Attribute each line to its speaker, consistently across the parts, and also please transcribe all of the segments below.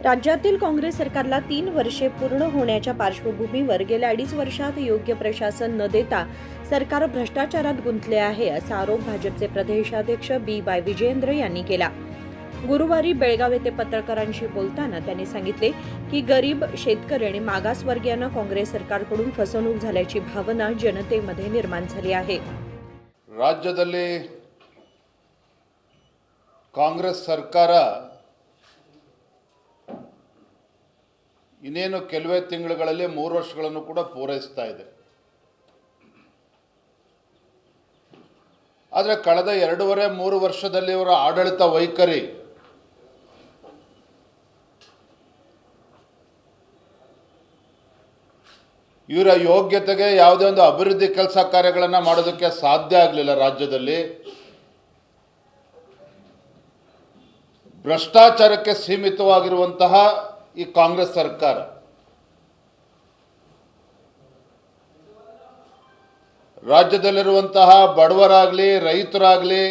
Speaker 1: राज्यातील काँग्रेस सरकारला 3 वर्षे पूर्ण होण्याच्या पार्श्वभूमीवर गेल्या 2.5 वर्षात योग्य प्रशासन न देता सरकार भ्रष्टाचारात गुंतले आहे असा आरोप भाजपचे प्रदेशाध्यक्ष बी.वाय. विजयेंद्र यांनी केला. गुरुवारी बेळगाव येथे पत्रकारांशी बोलताना त्यांनी सांगितले की गरीब, शेतकरी आणि मागासवर्गीयांना काँग्रेस सरकारकडून फसवणूक झाल्याची भावना जनतेमध्ये निर्माण झाली आहे.
Speaker 2: ರಾಜ್ಯದಲ್ಲಿ ಕಾಂಗ್ರೆಸ್ ಸರ್ಕಾರ ಇನ್ನೇನು ಕೆಲವೇ ತಿಂಗಳುಗಳಲ್ಲಿ 3 ವರ್ಷಗಳನ್ನು ಕೂಡ ಪೂರೈಸ್ತಾ ಇದೆ. ಆದರೆ ಕಳೆದ 2.5-3 ವರ್ಷದಲ್ಲಿ ಇವರ ಆಡಳಿತ ವೈಖರಿ ಇವರ ಯೋಗ್ಯತೆಗೆ ಯಾವುದೇ ಒಂದು ಅಭಿವೃದ್ಧಿ ಕೆಲಸ ಕಾರ್ಯಗಳನ್ನು ಮಾಡೋದಕ್ಕೆ ಸಾಧ್ಯ ಆಗಲಿಲ್ಲ. ರಾಜ್ಯದಲ್ಲಿ ಭ್ರಷ್ಟಾಚಾರಕ್ಕೆ ಸೀಮಿತವಾಗಿರುವಂತಹ ಈ ಕಾಂಗ್ರೆಸ್ ಸರ್ಕಾರ ರಾಜ್ಯದಲ್ಲಿರುವಂತಹ ಬಡವರಾಗಲಿ, ರೈತರಾಗಲಿ,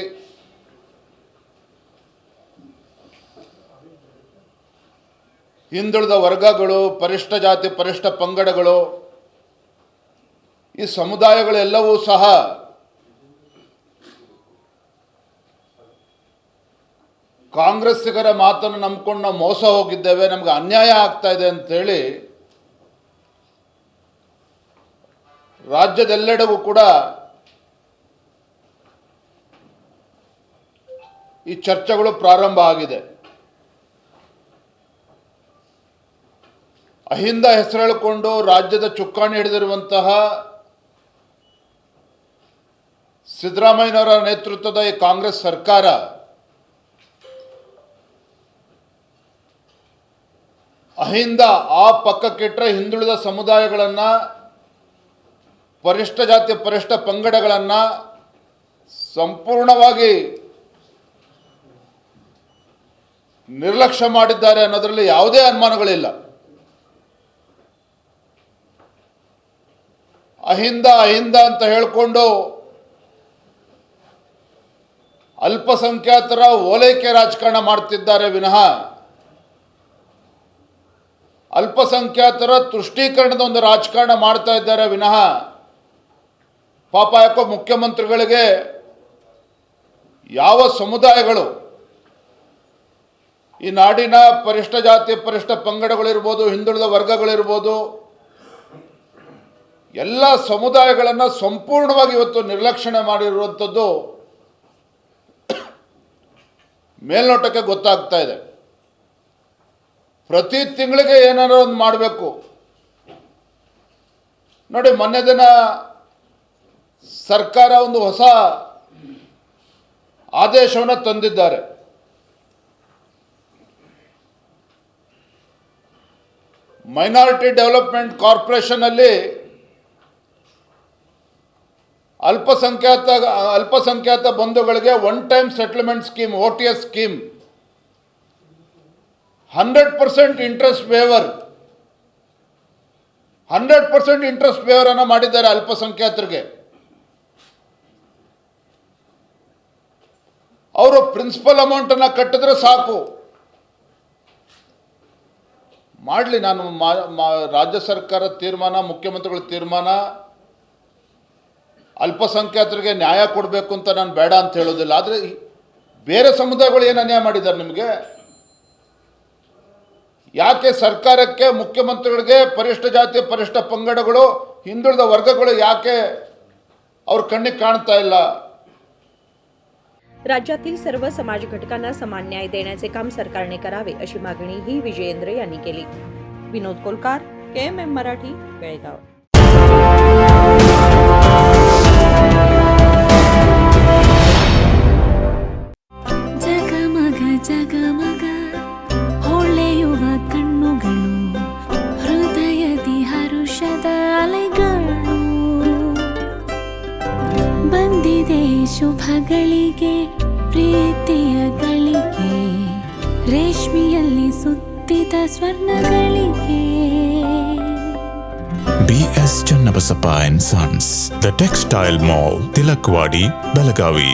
Speaker 2: ಹಿಂದುಳಿದ ವರ್ಗಗಳು, ಪರಿಶಿಷ್ಟ ಜಾತಿ, ಪರಿಶಿಷ್ಟ ಪಂಗಡಗಳು, ಈ ಸಮುದಾಯಗಳೆಲ್ಲವೂ ಸಹ ಕಾಂಗ್ರೆಸ್ಸಿಗರ ಮಾತನ್ನು ನಂಬಿಕೊಂಡು ನಾವು ಮೋಸ ಹೋಗಿದ್ದೇವೆ, ನಮಗೆ ಅನ್ಯಾಯ ಆಗ್ತಾ ಇದೆ ಅಂತೇಳಿ ರಾಜ್ಯದೆಲ್ಲೆಡೆಗೂ ಕೂಡ ಈ ಚರ್ಚೆಗಳು ಪ್ರಾರಂಭ ಆಗಿದೆ. ಅಹಿಂದ ಹೆಸರೇಳಿಕೊಂಡು ರಾಜ್ಯದ ಚುಕ್ಕಾಣಿ ಹಿಡಿದಿರುವಂತಹ ಸಿದ್ದರಾಮಯ್ಯನವರ ನೇತೃತ್ವದ ಈ ಕಾಂಗ್ರೆಸ್ ಸರ್ಕಾರ ಅಹಿಂದ ಆ ಪಕ್ಕಕ್ಕಿಟ್ಟರೆ ಹಿಂದುಳಿದ ಸಮುದಾಯಗಳನ್ನು, ಪರಿಶಿಷ್ಟ ಜಾತಿ, ಪರಿಶಿಷ್ಟ ಪಂಗಡಗಳನ್ನು ಸಂಪೂರ್ಣವಾಗಿ ನಿರ್ಲಕ್ಷ್ಯ ಮಾಡಿದ್ದಾರೆ ಅನ್ನೋದರಲ್ಲಿ ಯಾವುದೇ ಅನುಮಾನಗಳಿಲ್ಲ. ಅಹಿಂದ ಅಂತ ಹೇಳಿಕೊಂಡು ಅಲ್ಪಸಂಖ್ಯಾತರ ಓಲೈಕೆ ರಾಜಕಾರಣ ಮಾಡ್ತಿದ್ದಾರೆ ವಿನಃ ಅಲ್ಪಸಂಖ್ಯಾತರ ತುಷ್ಟೀಕರಣದ ಒಂದು ರಾಜಕಾರಣ ಮಾಡ್ತಾ ಇದ್ದಾರೆ ವಿನಃ ಪಾಪ ಯಾಕೋ ಮುಖ್ಯಮಂತ್ರಿಗಳಿಗೆ ಯಾವ ಸಮುದಾಯಗಳು, ಈ ನಾಡಿನ ಪರಿಶಿಷ್ಟ ಜಾತಿ, ಪರಿಶಿಷ್ಟ ಪಂಗಡಗಳಿರ್ಬೋದು, ಹಿಂದುಳಿದ ವರ್ಗಗಳಿರ್ಬೋದು, ಎಲ್ಲ ಸಮುದಾಯಗಳನ್ನು ಸಂಪೂರ್ಣವಾಗಿ ಇವತ್ತು ನಿರ್ಲಕ್ಷಣೆ ಮಾಡಿರುವಂಥದ್ದು ಮೇಲ್ನೋಟಕ್ಕೆ ಗೊತ್ತಾಗ್ತಾ ಇದೆ. ಪ್ರತಿ ತಿಂಗಳಿಗೆ ಏನಾದರೂ ಒಂದು ಮಾಡಬೇಕು. ನೋಡಿ, ಮೊನ್ನೆ ದಿನ ಸರ್ಕಾರ ಒಂದು ಹೊಸ ಆದೇಶವನ್ನು ತಂದಿದ್ದಾರೆ. ಮೈನಾರಿಟಿ ಡೆವಲಪ್ಮೆಂಟ್ ಕಾರ್ಪೊರೇಷನ್ ಅಲ್ಲಿ ಅಲ್ಪಸಂಖ್ಯಾತ ಬಂಧುಗಳಿಗೆ one time settlement scheme, OTS scheme, 100% interest waiver, 100% interest waiver ಅನ್ನು ಮಾಡಿದ್ದಾರೆ ಅಲ್ಪಸಂಖ್ಯಾತರಿಗೆ. ಅವರು ಪ್ರಿನ್ಸಿಪಲ್ ಅಮೌಂಟನ್ನು ಕಟ್ಟಿದ್ರೆ ಸಾಕು. ಮಾಡಲಿ, ನಾನು ರಾಜ್ಯ ಸರ್ಕಾರ ತೀರ್ಮಾನ, ಮುಖ್ಯಮಂತ್ರಿಗಳ ತೀರ್ಮಾನ, ಅಲ್ಪಸಂಖ್ಯಾತರಿಗೆ ನ್ಯಾಯ ಕೊಡಬೇಕು ಅಂತ ನಾನು ಬೇಡ ಅಂತ ಹೇಳೋದಿಲ್ಲ. ಆದರೆ ಬೇರೆ ಸಮುದಾಯಗಳು ಏನು ಅನ್ಯಾಯ ಮಾಡಿದ್ದಾರೆ ನಿಮಗೆ? ಯಾಕೆ ಸರ್ಕಾರಕ್ಕೆ, ಮುಖ್ಯಮಂತ್ರಿಗಳಿಗೆ ಪರಿಶಿಷ್ಟ ಜಾತಿ, ಪರಿಶಿಷ್ಟ ಪಂಗಡಗಳು, ಹಿಂದುಳಿದ ವರ್ಗಗಳು ಯಾಕೆ ಅವ್ರ कण्ಣಿಗೆ ಕಾಣ್ತಾ ಇಲ್ಲ?
Speaker 1: राज्यातील सर्व समाज घटकांना समान न्याय देण्याचे काम सरकारने करावे अशी मागणीही विजयेंद्र यांनी केली. विनोद कोलकार, KMM मराठी, बेळगाव.
Speaker 3: ಜಗಮಗ ಜಗಮಗ ಹೊಳೆಯುವ ಕಣ್ಣುಗಳು, ಹೃದಯದಿ ಹರುಷದ ಅಲೆಗಳು, ಬಂದಿದೆ ಶುಭಗಳಿಗೆ, ಪ್ರೀತಿಯ ಗಳಿಗೆ, ರೇಷ್ಮೆಯಲ್ಲಿ ಸುತ್ತಿದ ಸ್ವರ್ಣಗಳಿಗೆ.
Speaker 4: BS Channabasappa and Sons, The Textile Mall, Tilakwadi, Belagavi.